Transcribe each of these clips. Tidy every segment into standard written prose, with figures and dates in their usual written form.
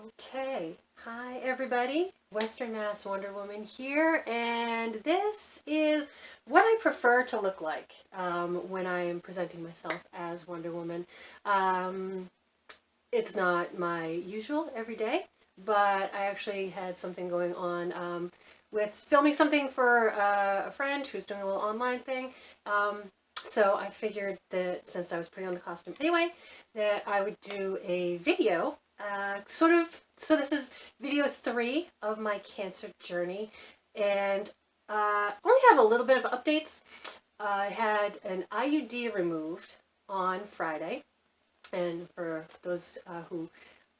Okay, hi everybody, Western Mass Wonder Woman here, and this is what I prefer to look like when I am presenting myself as Wonder Woman. Um, it's not my usual every day, but I actually had something going on with filming something for a friend who's doing a little online thing. So I figured that since I was putting on the costume anyway, that I would do a video, so this is video 3 of my cancer journey, and only have a little bit of updates. I had an IUD removed on Friday, and for those who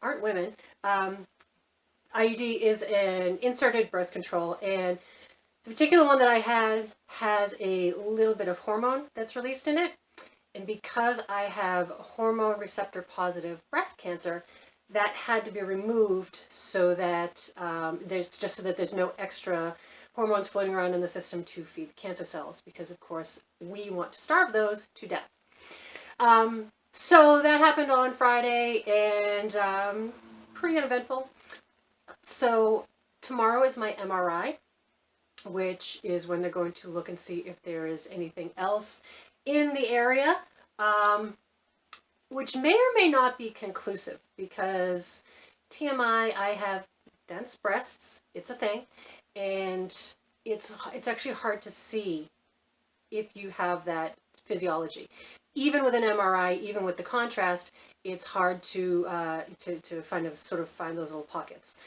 aren't women, IUD is an inserted birth control, and the particular one that I had has a little bit of hormone that's released in it. And because I have hormone receptor positive breast cancer, that had to be removed so that there's no extra hormones floating around in the system to feed cancer cells, because of course we want to starve those to death. So that happened on Friday, and pretty uneventful. So tomorrow is my MRI, which is when they're going to look and see if there is anything else in the area, which may or may not be conclusive, because TMI, I have dense breasts. It's a thing, and it's actually hard to see if you have that physiology. Even with an MRI, even with the contrast, it's hard to find those little pockets.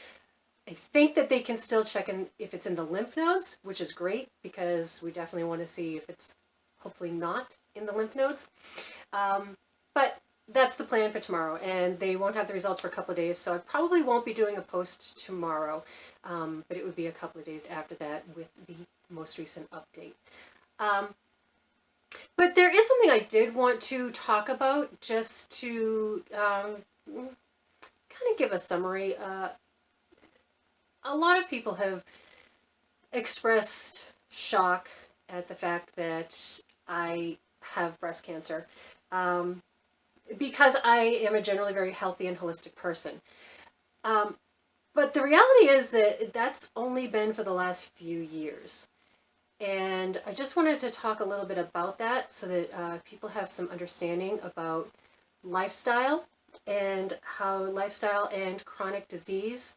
I think that they can still check in if it's in the lymph nodes, which is great, because we definitely want to see if it's hopefully not in the lymph nodes. But that's the plan for tomorrow, and they won't have the results for a couple of days, so I probably won't be doing a post tomorrow, but it would be a couple of days after that with the most recent update. But there is something I did want to talk about, just to kind of give a summary. A lot of people have expressed shock at the fact that I have breast cancer, because I am a generally very healthy and holistic person. But the reality is that that's only been for the last few years. And I just wanted to talk a little bit about that, so that people have some understanding about lifestyle, and how lifestyle and chronic disease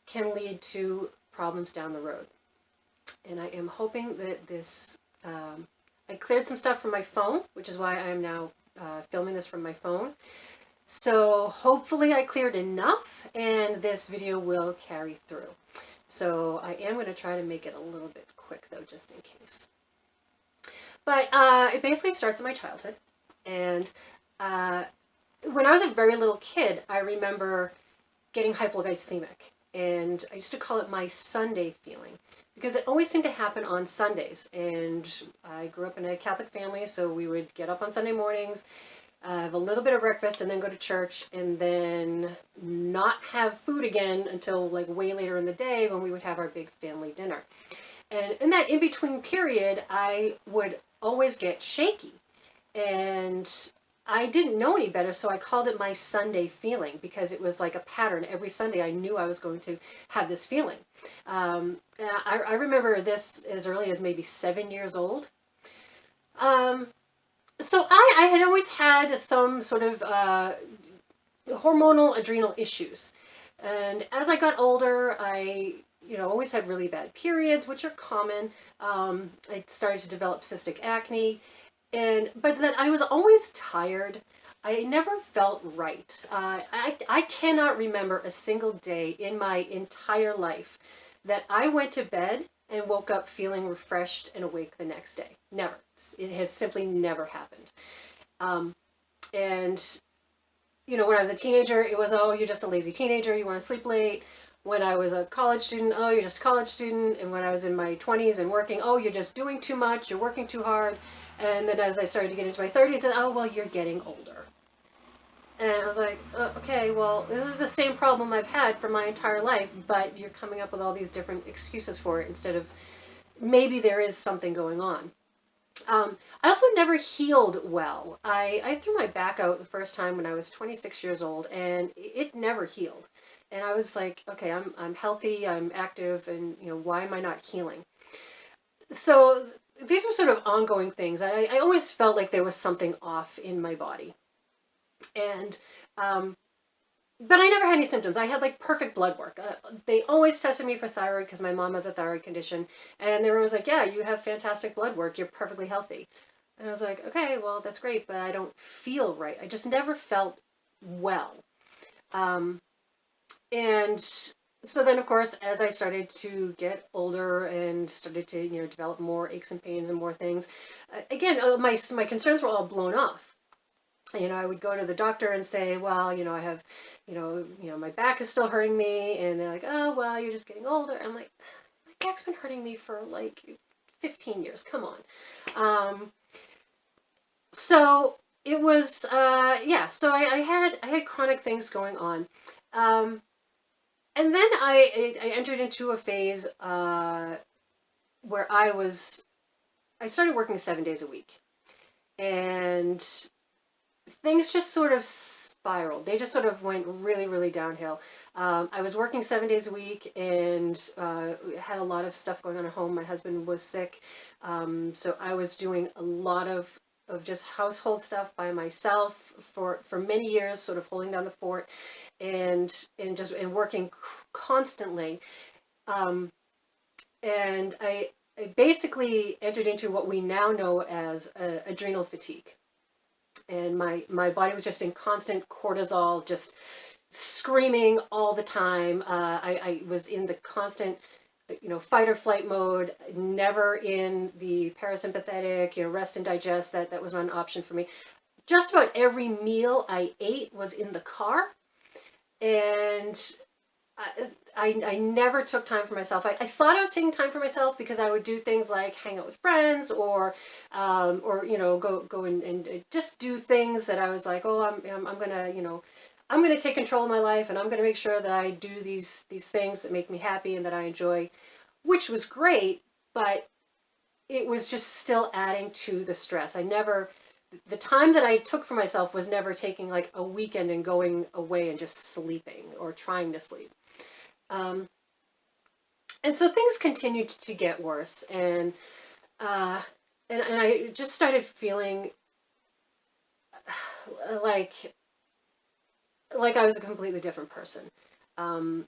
can lead to problems down the road. And I am hoping that this, I cleared some stuff from my phone, which is why I am now filming this from my phone. So hopefully I cleared enough, and this video will carry through. So I am going to try to make it a little bit quick, though, just in case. But it basically starts in my childhood. And when I was a very little kid, I remember getting hypoglycemic. And I used to call it my Sunday feeling, because it always seemed to happen on Sundays. And I grew up in a Catholic family, so we would get up on Sunday mornings, have a little bit of breakfast, and then go to church, and then not have food again until like way later in the day, when we would have our big family dinner. And in that in-between period, I would always get shaky. And I didn't know any better, so I called it my Sunday feeling, because it was like a pattern. Every Sunday I knew I was going to have this feeling. I remember this as early as maybe 7 years old. So I had always had some sort of hormonal adrenal issues. And as I got older, I always had really bad periods, which are common. I started to develop cystic acne. But then I was always tired. I never felt right. I cannot remember a single day in my entire life that I went to bed and woke up feeling refreshed and awake the next day. Never. It has simply never happened. And when I was a teenager, it was, oh, you're just a lazy teenager, you want to sleep late. When I was a college student, oh, you're just a college student. And when I was in my 20s and working, oh, you're just doing too much, you're working too hard. And then as I started to get into my 30s, and oh, well, you're getting older. And I was like, okay, well, this is the same problem I've had for my entire life, but you're coming up with all these different excuses for it, instead of maybe there is something going on. I also never healed well. I threw my back out the first time when I was 26 years old, and it never healed. And I was like, okay, I'm healthy, I'm active, and why am I not healing? So these were sort of ongoing things. I always felt like there was something off in my body. And but I never had any symptoms. I had like perfect blood work. They always tested me for thyroid because my mom has a thyroid condition. And they were always like, yeah, you have fantastic blood work. You're perfectly healthy. And I was like, okay, well, that's great, but I don't feel right. I just never felt well. And so then, of course, as I started to get older and started to, develop more aches and pains and more things, again, my concerns were all blown off. I would go to the doctor and say, well, I have, my back is still hurting me. And they're like, oh, well, you're just getting older. I'm like, my back's been hurting me for like 15 years. Come on. So it was, yeah, so I had chronic things going on. And then I entered into a phase where I started working 7 days a week. And things just sort of spiraled. They just sort of went really, really downhill. I was working 7 days a week and had a lot of stuff going on at home. My husband was sick. So I was doing a lot of just household stuff by myself for many years, sort of holding down the fort and working constantly. And I basically entered into what we now know as adrenal fatigue. And my body was just in constant cortisol, just screaming all the time. I was in the constant, fight or flight mode, never in the parasympathetic, rest and digest. That was not an option for me. Just about every meal I ate was in the car. And I never took time for myself. I thought I was taking time for myself because I would do things like hang out with friends or go and just do things that I was like, oh, I'm gonna I'm gonna take control of my life and I'm gonna make sure that I do these things that make me happy and that I enjoy, which was great, but it was just still adding to the stress. The time that I took for myself was never taking like a weekend and going away and just sleeping or trying to sleep. Um, and so things continued to get worse, and I just started feeling like I was a completely different person. Um,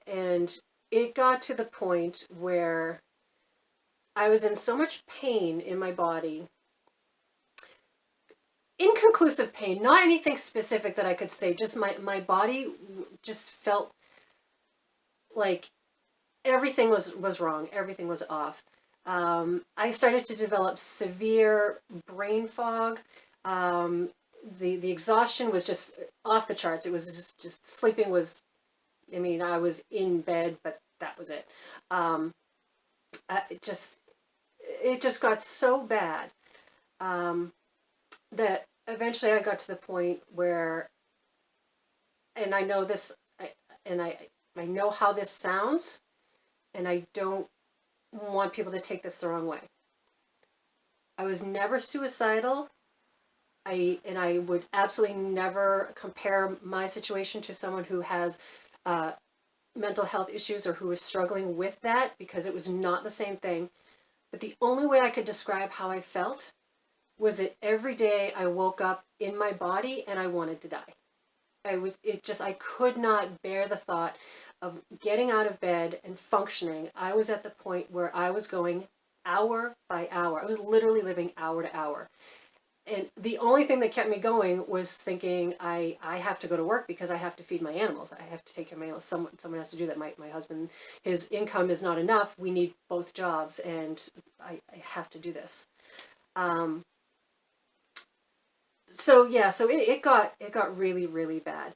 and it got to the point where I was in so much pain in my body, inconclusive pain, not anything specific that I could say, just my body just felt like everything was wrong, everything was off. I started to develop severe brain fog. The exhaustion was just off the charts. It was just sleeping was, I mean, I was in bed, but that was it. It just got so bad that eventually I got to the point where, and I know this, I know how this sounds, and I don't want people to take this the wrong way. I was never suicidal. I would absolutely never compare my situation to someone who has mental health issues or who is struggling with that, because it was not the same thing. But the only way I could describe how I felt was that every day I woke up in my body and I wanted to die. I could not bear the thought of getting out of bed and functioning. I was at the point where I was going hour by hour. I was literally living hour to hour. And the only thing that kept me going was thinking I have to go to work because I have to feed my animals. I have to take care of my animals. Someone has to do that. My husband, his income is not enough. We need both jobs, and I have to do this. So yeah, so it got really, really bad.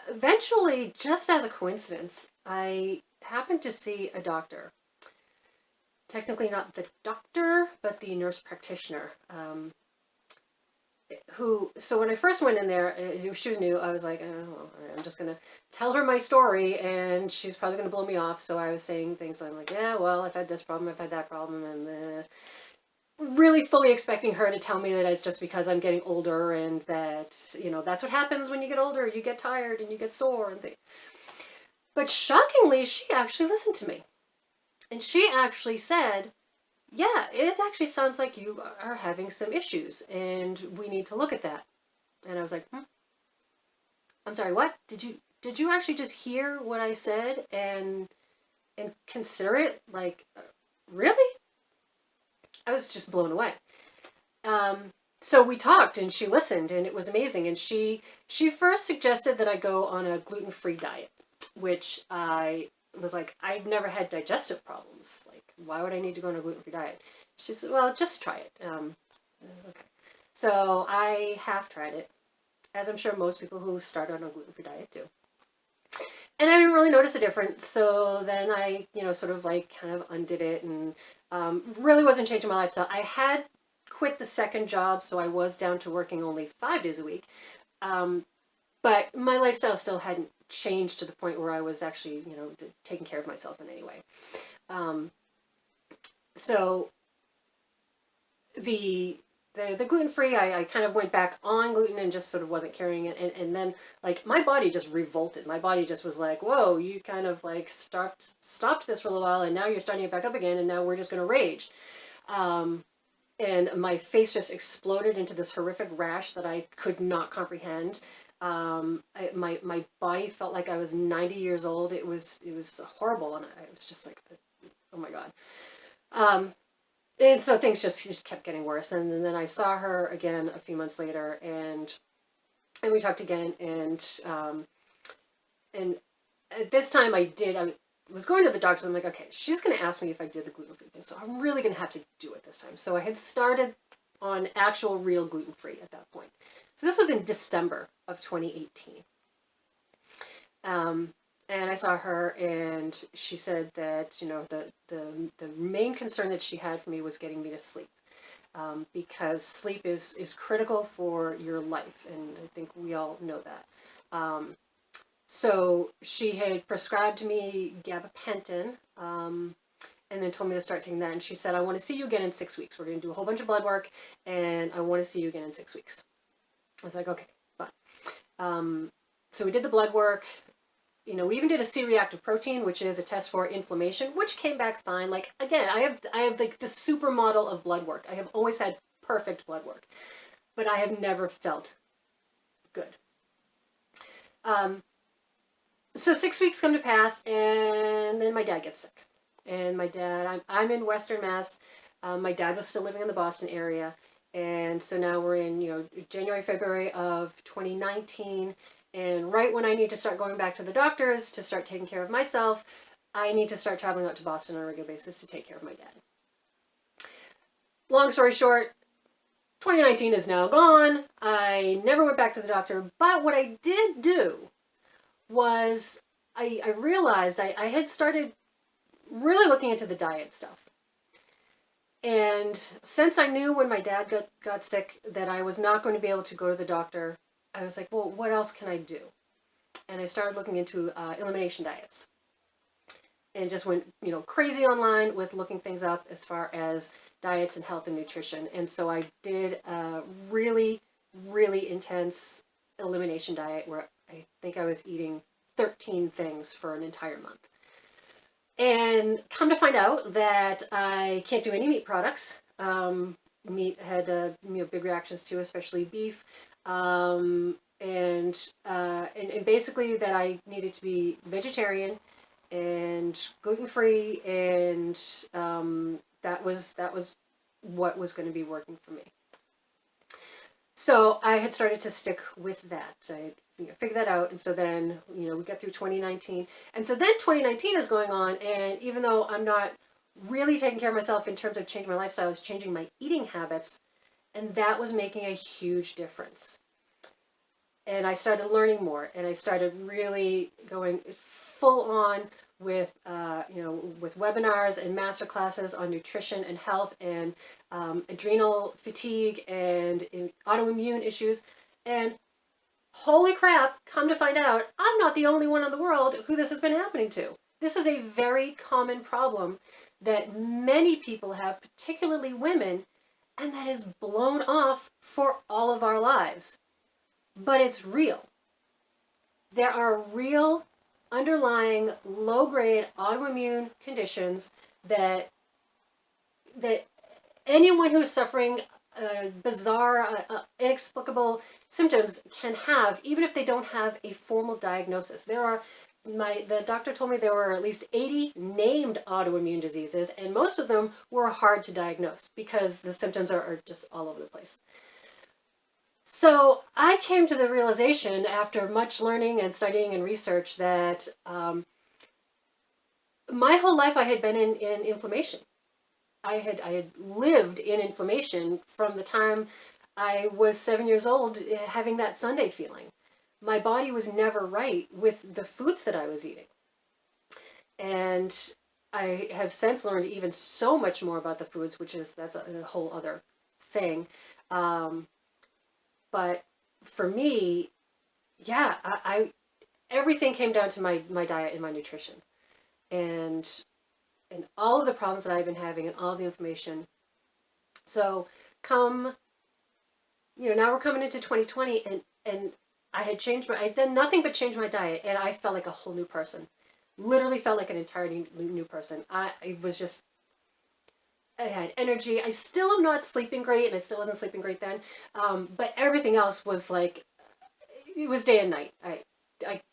Eventually, just as a coincidence, I happened to see a doctor. Technically not the doctor, but the nurse practitioner. So when I first went in there, she was new. I was like, oh, I'm just going to tell her my story, and she's probably going to blow me off. So I was saying things like, yeah, well, I've had this problem, I've had that problem, and really fully expecting her to tell me that it's just because I'm getting older and that, that's what happens when you get older. You get tired and you get sore and things. But shockingly, she actually listened to me. And she actually said, yeah, it actually sounds like you are having some issues and we need to look at that. And I was like, I'm sorry, what? Did you actually just hear what I said and consider it? Like, really? I was just blown away. So we talked and she listened and it was amazing. And she first suggested that I go on a gluten-free diet, which I was like, I've never had digestive problems. Like, why would I need to go on a gluten-free diet? She said, well, just try it. Okay. So I half tried it, as I'm sure most people who start on a gluten-free diet do. And I didn't really notice a difference. So then I, sort of like kind of undid it and really wasn't changing my lifestyle. I had quit the second job, so I was down to working only 5 days a week. But my lifestyle still hadn't changed to the point where I was actually, taking care of myself in any way. So the gluten-free, I kind of went back on gluten and just sort of wasn't carrying it. And then, like, my body just revolted. My body just was like, whoa, you kind of, like, stopped this for a little while, and now you're starting it back up again, and now we're just going to rage. And my face just exploded into this horrific rash that I could not comprehend. My body felt like I was 90 years old. It was horrible, and I was just like, oh my God. And so things just kept getting worse. And then I saw her again a few months later, and we talked again. And at this time I was going to the doctor. I'm like, okay, she's going to ask me if I did the gluten-free thing, so I'm really going to have to do it this time. So I had started on actual real gluten-free at that point. So this was in December of 2018. And I saw her, and she said that, the main concern that she had for me was getting me to sleep. Because sleep is critical for your life, and I think we all know that. So she had prescribed me gabapentin, and then told me to start taking that. And she said, I want to see you again in 6 weeks. We're going to do a whole bunch of blood work, and I want to see you again in 6 weeks. I was like, okay, fine. So we did the blood work. We even did a C-reactive protein, which is a test for inflammation, which came back fine. Like, again, I have like the supermodel of blood work. I have always had perfect blood work, but I have never felt good. So 6 weeks come to pass, and then my dad gets sick. And my dad, I'm in Western Mass. My dad was still living in the Boston area. And so now we're in, January, February of 2019. And right when I need to start going back to the doctors to start taking care of myself, I need to start traveling out to Boston on a regular basis to take care of my dad. Long story short, 2019 is now gone. I never went back to the doctor, but what I did do was I realized I had started really looking into the diet stuff. And since I knew when my dad got sick that I was not going to be able to go to the doctor, I was like, well, what else can I do? And I started looking into elimination diets. And just went, crazy online with looking things up as far as diets and health and nutrition. And so I did a really, really intense elimination diet where I think I was eating 13 things for an entire month. And come to find out that I can't do any meat products. Meat had big reactions to, especially beef. And basically that I needed to be vegetarian and gluten-free, and that was what was going to be working for me. So I had started to stick with that. I figured that out, and so then we get through 2019, and so then 2019 is going on, and even though I'm not really taking care of myself in terms of changing my lifestyle, I was changing my eating habits, and that was making a huge difference. And I started learning more, and I started really going full on with with webinars and master classes on nutrition and health and adrenal fatigue and autoimmune issues. And holy crap, come to find out, I'm not the only one in the world who this has been happening to. This is a very common problem that many people have, particularly women, and that is blown off for all of our lives. But it's real. There are real underlying low-grade autoimmune conditions that anyone who is suffering bizarre, inexplicable symptoms can have, even if they don't have a formal diagnosis. The doctor told me there were at least 80 named autoimmune diseases, and most of them were hard to diagnose because the symptoms are just all over the place. So I came to the realization after much learning and studying and research that my whole life I had been in inflammation. I had lived in inflammation from the time I was 7 years old, having that Sunday feeling. My body was never right with the foods that I was eating. And I have since learned even so much more about the foods, that's a whole other thing. But for me, yeah, everything came down to my diet and my nutrition. And all of the problems that I've been having and all the inflammation. So now we're coming into 2020, and I'd done nothing but change my diet, and I felt like a whole new person. Literally felt like an entirely new person. I had energy. I still am not sleeping great, and I still wasn't sleeping great then. But everything else was like, it was day and night. I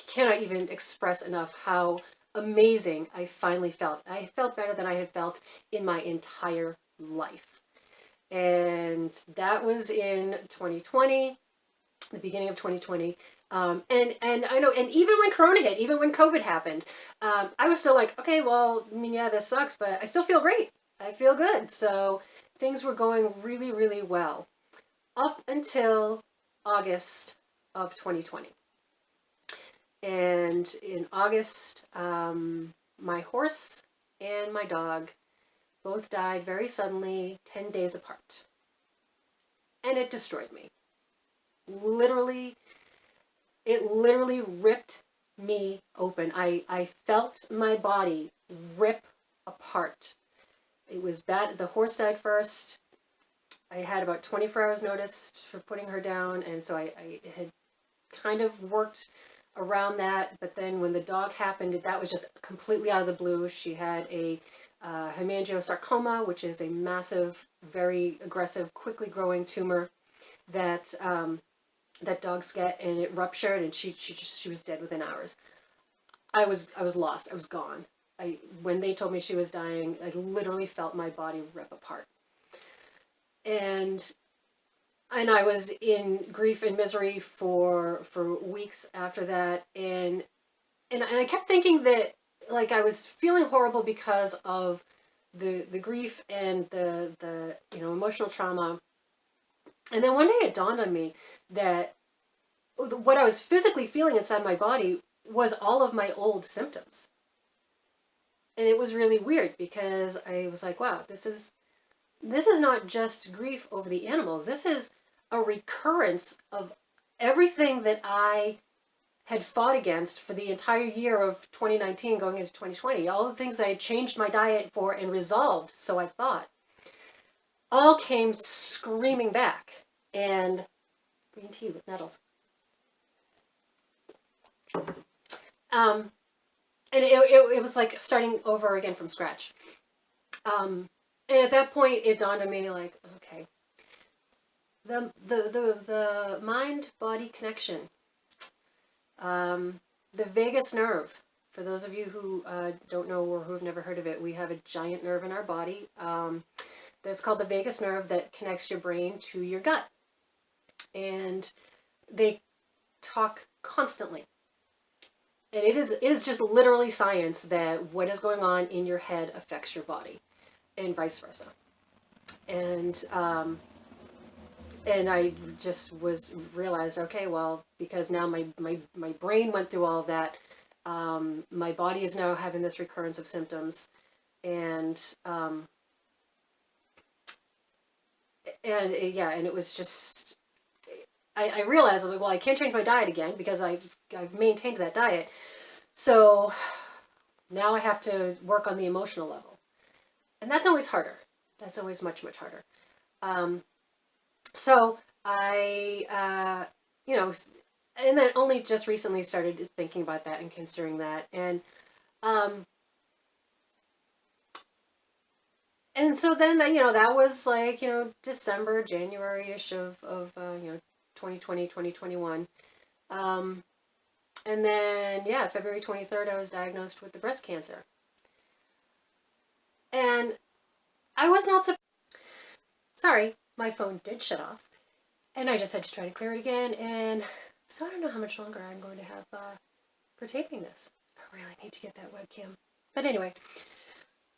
cannot even express enough how amazing I finally felt. I felt better than I had felt in my entire life. And that was in 2020, the beginning of 2020. And I know, and even when Corona hit, even when COVID happened, I was still like, okay, well, I mean, yeah, this sucks, but I still feel great. I feel good. So things were going really, really well up until August of 2020. And in August, my horse and my dog both died very suddenly, 10 days apart. And it destroyed me. It literally ripped me open. I felt my body rip apart. It was bad. The horse died first. I had about 24 hours notice for putting her down, and so I had kind of worked around that. But then when the dog happened, that was just completely out of the blue. She had a hemangiosarcoma, which is a massive, very aggressive, quickly growing tumor that dogs get, and it ruptured, and she was dead within hours. I was lost. I was gone. When they told me she was dying, I literally felt my body rip apart. And I was in grief and misery for weeks after that, and I kept thinking that, like, I was feeling horrible because of the grief and the emotional trauma. And then one day it dawned on me that what I was physically feeling inside my body was all of my old symptoms. And it was really weird because I was like, wow, this is not just grief over the animals. This is a recurrence of everything that I had fought against for the entire year of 2019 going into 2020. All the things I had changed my diet for and resolved, so I thought, all came screaming back. And green tea with nettles. And it was like starting over again from scratch. And at that point, it dawned on me, like, okay, the mind-body connection, the vagus nerve. For those of you who don't know or who have never heard of it, we have a giant nerve in our body that's called the vagus nerve that connects your brain to your gut. And they talk constantly. And it is just literally science that what is going on in your head affects your body, and vice versa. And I just realized, okay, well, because now my brain went through all of that, my body is now having this recurrence of symptoms, and it was just, I realized, well, I can't change my diet again because I've maintained that diet. So now I have to work on the emotional level. And that's always harder. That's always much, much harder. So I, and then only just recently started thinking about that and considering that. Um, and so then, that was like, December, January-ish of 2020, 2021. And then, yeah, February 23rd, I was diagnosed with the breast cancer. And I was not surprised. Sorry, my phone did shut off. And I just had to try to clear it again. And so I don't know how much longer I'm going to have for taping this. I really need to get that webcam. But anyway,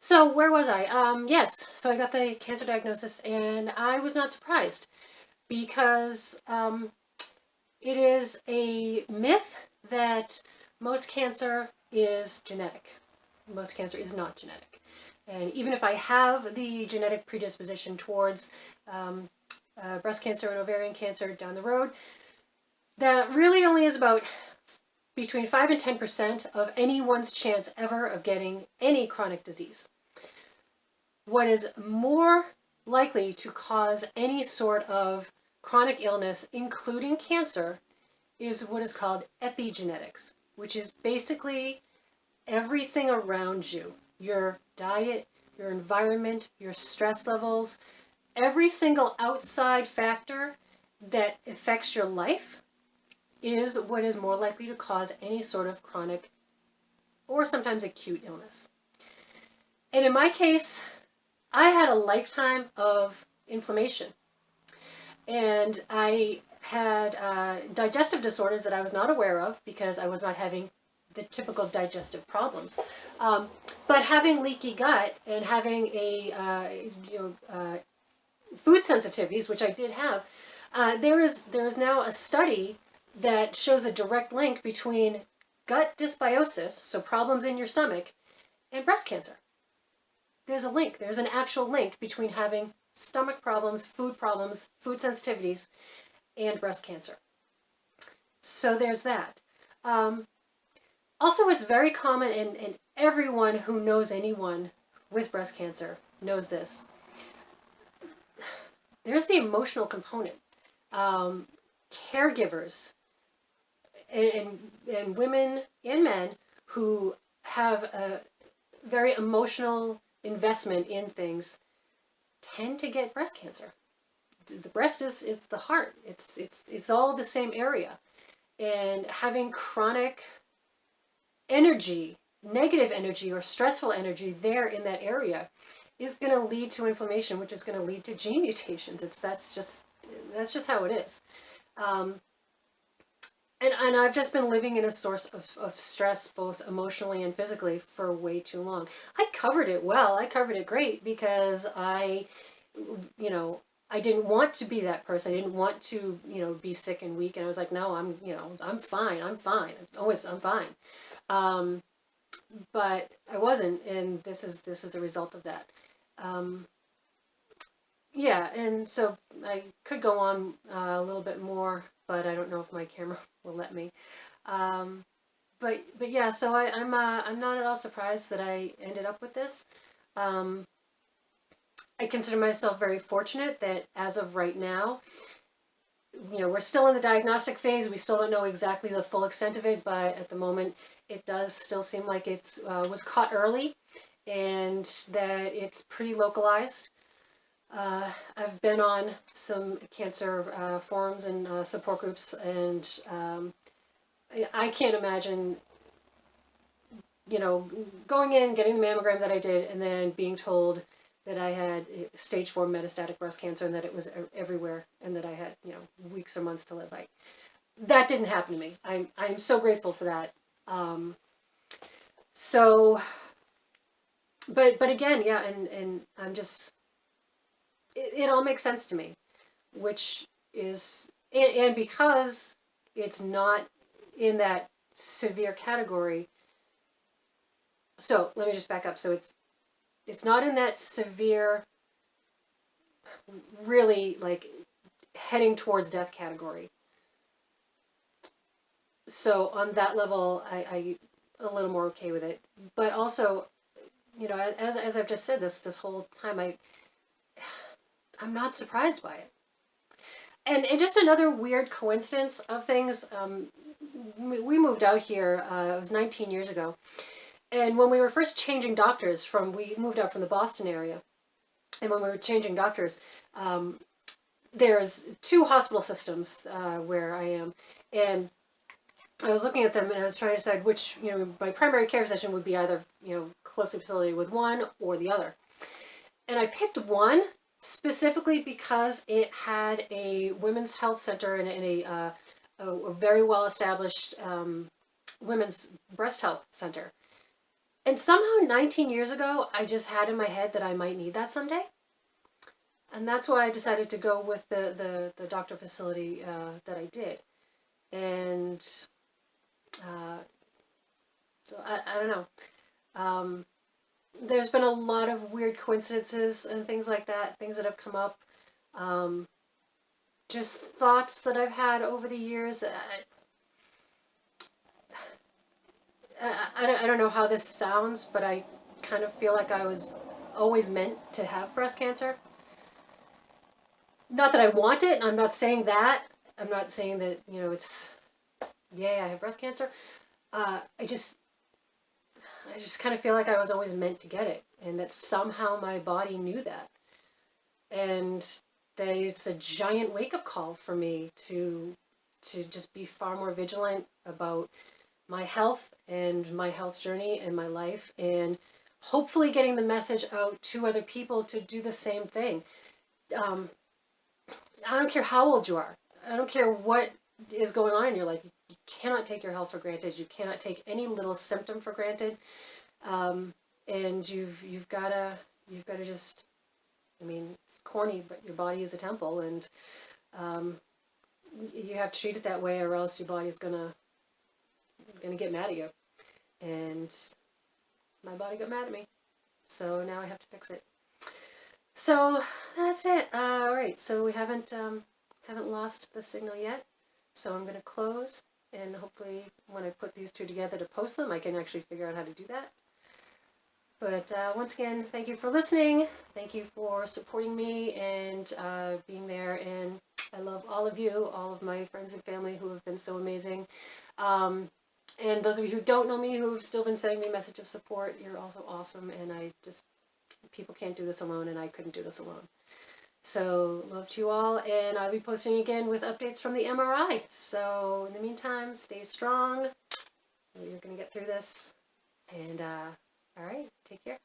so where was I? Yes, so I got the cancer diagnosis, and I was not surprised because it is a myth that most cancer is genetic. Most cancer is not genetic. And even if I have the genetic predisposition towards breast cancer and ovarian cancer down the road, that really only is about between 5 and 10% of anyone's chance ever of getting any chronic disease. What is more likely to cause any sort of chronic illness, including cancer, is what is called epigenetics, which is basically everything around you. Your diet, your environment, your stress levels, every single outside factor that affects your life is what is more likely to cause any sort of chronic or sometimes acute illness. And in my case, I had a lifetime of inflammation. And I had digestive disorders that I was not aware of because I was not having the typical digestive problems. But having leaky gut and having food sensitivities, which I did have, there is now a study that shows a direct link between gut dysbiosis, so problems in your stomach, and breast cancer. There's a link. There's an actual link between having stomach problems, food sensitivities, and breast cancer. So there's that. Also, it's very common, and everyone who knows anyone with breast cancer knows this. There's the emotional component. Caregivers and women and men who have a very emotional investment in things tend to get breast cancer. The breast it's the heart. It's all the same area. And having chronic energy, negative energy or stressful energy there in that area is going to lead to inflammation, which is going to lead to gene mutations. That's just how it is. And I've just been living in a source of stress, both emotionally and physically, for way too long. I covered it well. I covered it great because I didn't want to be that person. I didn't want to, be sick and weak. And I was like, no, I'm fine. I'm fine. I'm fine. But I wasn't, and this is the result of that. Yeah, and so I could go on a little bit more, but I don't know if my camera will let me. But yeah, so I'm not at all surprised that I ended up with this. I consider myself very fortunate that as of right now, we're still in the diagnostic phase. We still don't know exactly the full extent of it, but at the moment, it does still seem like it was caught early and that it's pretty localized. I've been on some cancer forums and support groups, and I can't imagine, going in, getting the mammogram that I did, and then being told that I had stage 4 metastatic breast cancer and that it was everywhere and that I had, weeks or months to live. That didn't happen to me. I'm so grateful for that. But again, yeah, and I'm just, it all makes sense to me, which is, and because it's not in that severe category. So let me just back up. So it's not in that severe, really like heading towards death category. So on that level, I a little more okay with it. But also, as I've just said this whole time, I'm not surprised by it. And just another weird coincidence of things, we moved out here, it was 19 years ago. And when we were first changing doctors we moved out from the Boston area. And when we were changing doctors, there's two hospital systems where I am. And I was looking at them and I was trying to decide which, my primary care physician would be either, closely affiliated with one or the other. And I picked one specifically because it had a women's health center and a very well-established women's breast health center. And somehow 19 years ago, I just had in my head that I might need that someday. And that's why I decided to go with the doctor facility that I did. And so I don't know. There's been a lot of weird coincidences and things like that, things that have come up. Just thoughts that I've had over the years. I don't know how this sounds, but I kind of feel like I was always meant to have breast cancer. Not that I want it. I'm not saying that. I'm not saying that, it's, yay, I have breast cancer. I just kind of feel like I was always meant to get it, and that somehow my body knew that. And that it's a giant wake-up call for me to just be far more vigilant about my health and my health journey and my life, and hopefully getting the message out to other people to do the same thing. I don't care how old you are. I don't care what is going on in your life. You cannot take your health for granted. You cannot take any little symptom for granted. And you've gotta just, it's corny, but your body is a temple, and you have to treat it that way, or else your body is gonna get mad at you. And my body got mad at me, so now I have to fix it. So that's it. All right. So we haven't lost the signal yet. So I'm going to close, and hopefully when I put these two together to post them, I can actually figure out how to do that. But once again, thank you for listening. Thank you for supporting me and being there. And I love all of you, all of my friends and family who have been so amazing. And those of you who don't know me, who have still been sending me a message of support, you're also awesome. And people can't do this alone, and I couldn't do this alone. So love to you all, and I'll be posting again with updates from the MRI. So in the meantime, stay strong. You're going to get through this. And all right, take care.